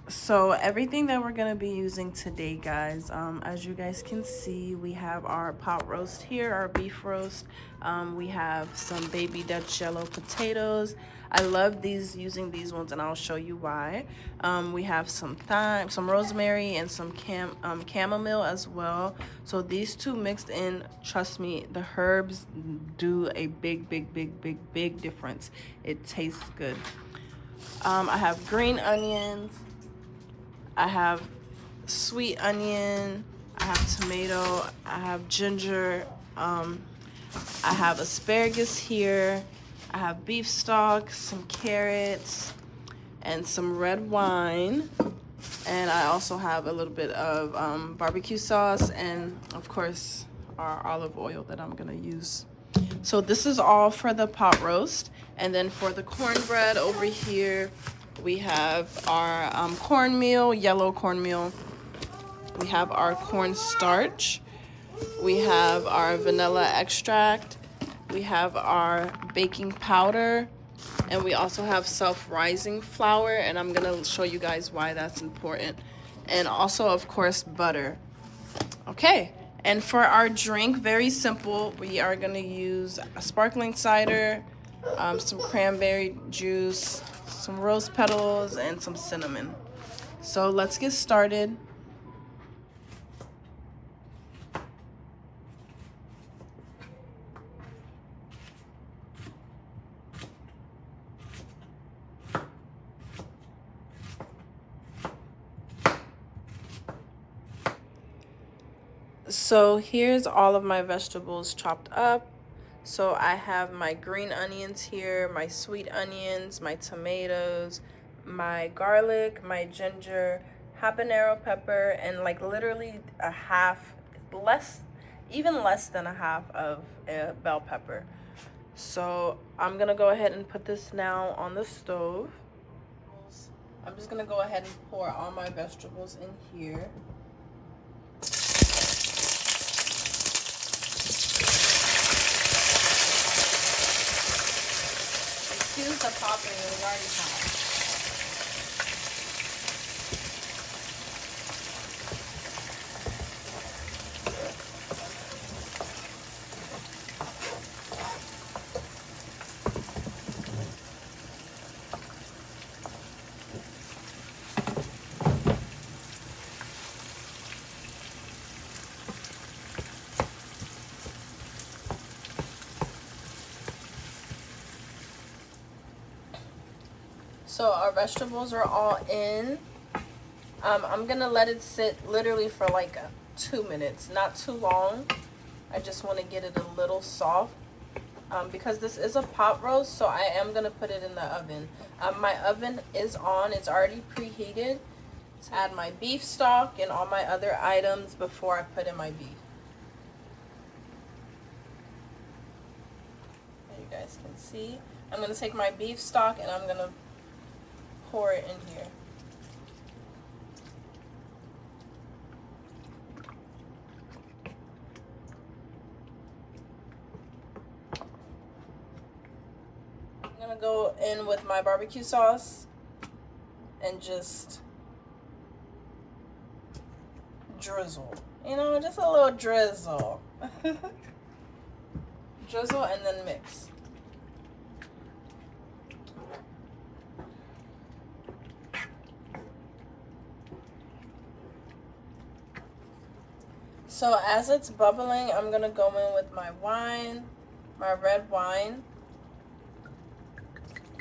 So everything that we're gonna be using today, guys, as you guys can see, we have our pot roast here, our beef roast. We have some baby Dutch yellow potatoes. I love using these ones, and I'll show you why. We have some thyme, some rosemary, and some chamomile as well. So these two mixed in, trust me, the herbs do a big difference. It tastes good. I have green onions. I have sweet onion, I have tomato, I have ginger, I have asparagus here, I have beef stock, some carrots, and some red wine. And I also have a little bit of barbecue sauce and, of course, our olive oil that I'm gonna use. So this is all for the pot roast. And then for the cornbread over here, we have our cornmeal, yellow cornmeal. We have our cornstarch. We have our vanilla extract. We have our baking powder. And we also have self-rising flour. And I'm going to show you guys why that's important. And also, of course, butter. Okay. And for our drink, very simple. We are going to use a sparkling cider, some cranberry juice, some rose petals, and some cinnamon. So let's get started. So here's all of my vegetables chopped up. So I have my green onions here, my sweet onions, my tomatoes, my garlic, my ginger, habanero pepper, and like literally a half, even less than a half of a bell pepper. So I'm gonna go ahead and put this now on the stove. I'm just gonna go ahead and pour all my vegetables in here. Excuse the popping, it was already hot. So our vegetables are all in. I'm gonna let it sit literally for like 2 minutes, not too long. I just want to get it a little soft because this is a pot roast, so I am gonna put it in the oven. My oven is on, it's already preheated. Let's add my beef stock and all my other items before I put in my beef. There you guys can see. I'm gonna take my beef stock and I'm gonna pour it in here. I'm gonna go in with my barbecue sauce and just drizzle. You know, just a little drizzle. Drizzle and then mix. So as it's bubbling, I'm gonna go in with my wine, my red wine,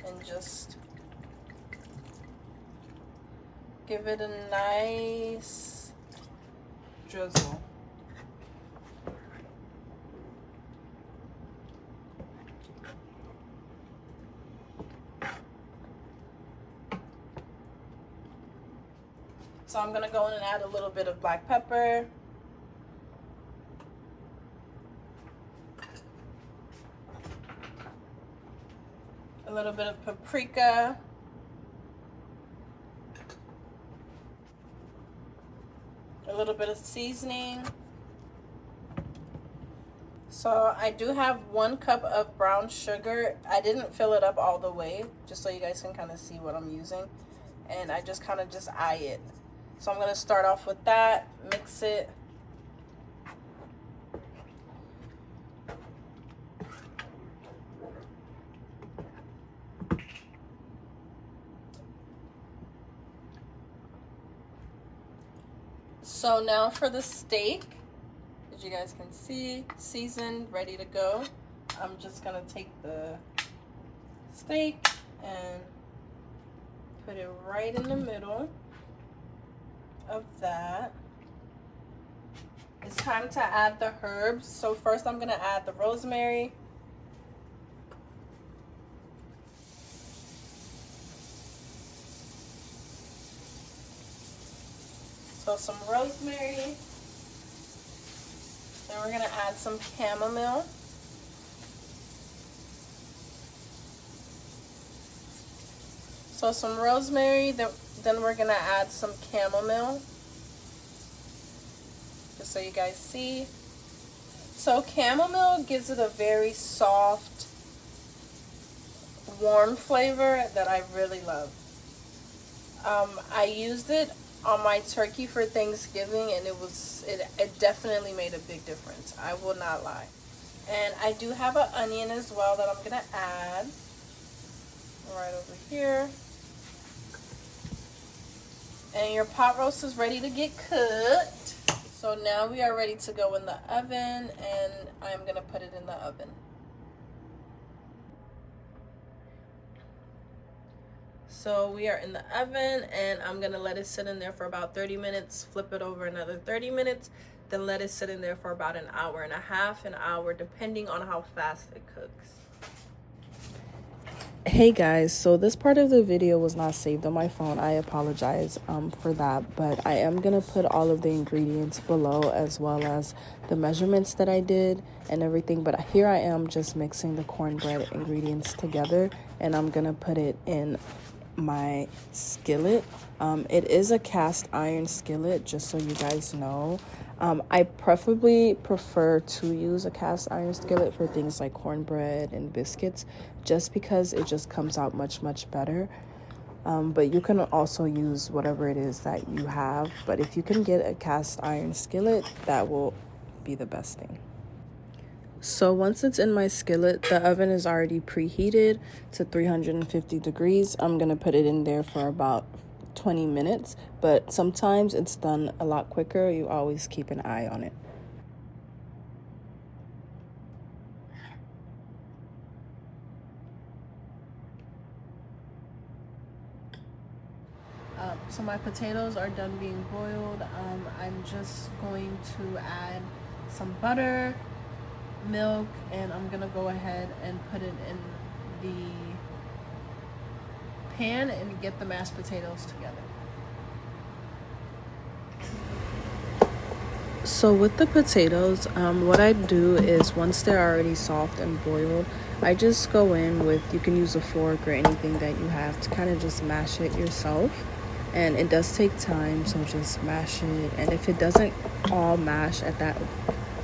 and just give it a nice drizzle. So I'm gonna go in and add a little bit of black pepper. A little bit of paprika. A little bit of seasoning. So I do have 1 cup of brown sugar. I didn't fill it up all the way, just so you guys can kind of see what I'm using. And I just kind of just eye it. So I'm gonna start off with that, mix it. So now for the steak, as you guys can see, seasoned, ready to go. I'm just gonna take the steak and put it right in the middle of that. It's time to add the herbs. So first I'm gonna add the rosemary. So some rosemary. Then we're gonna add some chamomile. So some rosemary, then we're gonna add some chamomile. Just so you guys see. So chamomile gives it a very soft, warm flavor that I really love. I used it on my turkey for Thanksgiving, and it definitely made a big difference. I will not lie. And I do have an onion as well that I'm gonna add right over here. And your pot roast is ready to get cooked. So now we are ready to go in the oven, and I'm gonna put it in the oven. So we are in the oven, and I'm gonna let it sit in there for about 30 minutes, flip it over another 30 minutes, then let it sit in there for about an hour and a half, an hour, depending on how fast it cooks. Hey guys, so this part of the video was not saved on my phone. I apologize for that, but I am gonna put all of the ingredients below, as well as the measurements that I did and everything. But here I am just mixing the cornbread ingredients together, and I'm gonna put it in my skillet. It is a cast iron skillet, just so you guys know. I preferably prefer to use a cast iron skillet for things like cornbread and biscuits, just because it just comes out much better. But you can also use whatever it is that you have. But if you can get a cast iron skillet, that will be the best thing. So once it's in my skillet, the oven is already preheated to 350 degrees. I'm gonna put it in there for about 20 minutes, but sometimes it's done a lot quicker. You always keep an eye on it. So my potatoes are done being boiled. I'm just going to add some butter, milk, and I'm gonna go ahead and put it in the pan and get the mashed potatoes together. So with the potatoes, what I do is once they're already soft and boiled, I just go in with, you can use a fork or anything that you have to kind of just mash it yourself. And it does take time, so just mash it. And if it doesn't all mash at that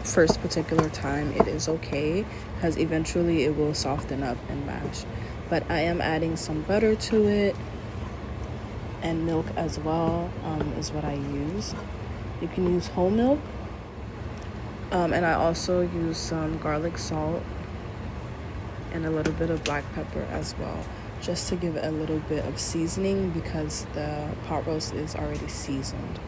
first particular time, it is okay, because eventually it will soften up and mash. But I am adding some butter to it, and milk as well is what I use. You can use whole milk, and I also use some garlic salt and a little bit of black pepper as well, just to give it a little bit of seasoning, because the pot roast is already seasoned.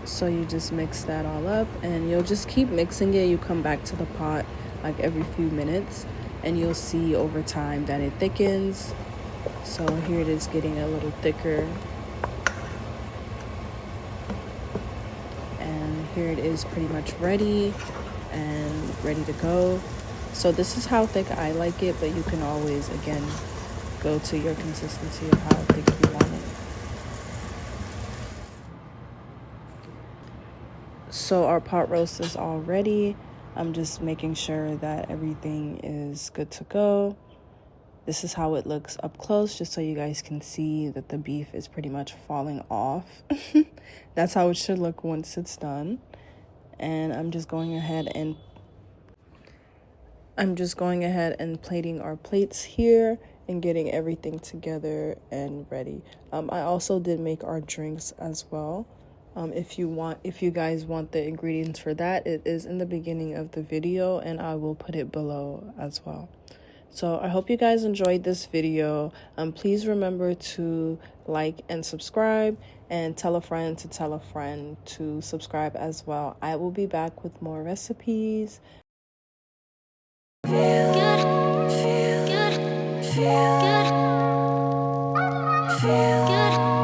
So you just mix that all up, and you'll just keep mixing it. You come back to the pot like every few minutes, and you'll see over time that it thickens. So here it is getting a little thicker, and here it is pretty much ready and ready to go. So this is how thick I like it, but you can always, again, go to your consistency of how thick you want it. So our pot roast is all ready. I'm just making sure that everything is good to go. This is how it looks up close, just so you guys can see that the beef is pretty much falling off. That's how it should look once it's done. And I'm just going ahead and plating our plates here and getting everything together and ready. I also did make our drinks as well. If you guys want the ingredients for that, it is in the beginning of the video, and I will put it below as well. So I hope you guys enjoyed this video. Please remember to like and subscribe, and tell a friend to subscribe as well. I will be back with more recipes. Feel good, feel good, feel good, feel good.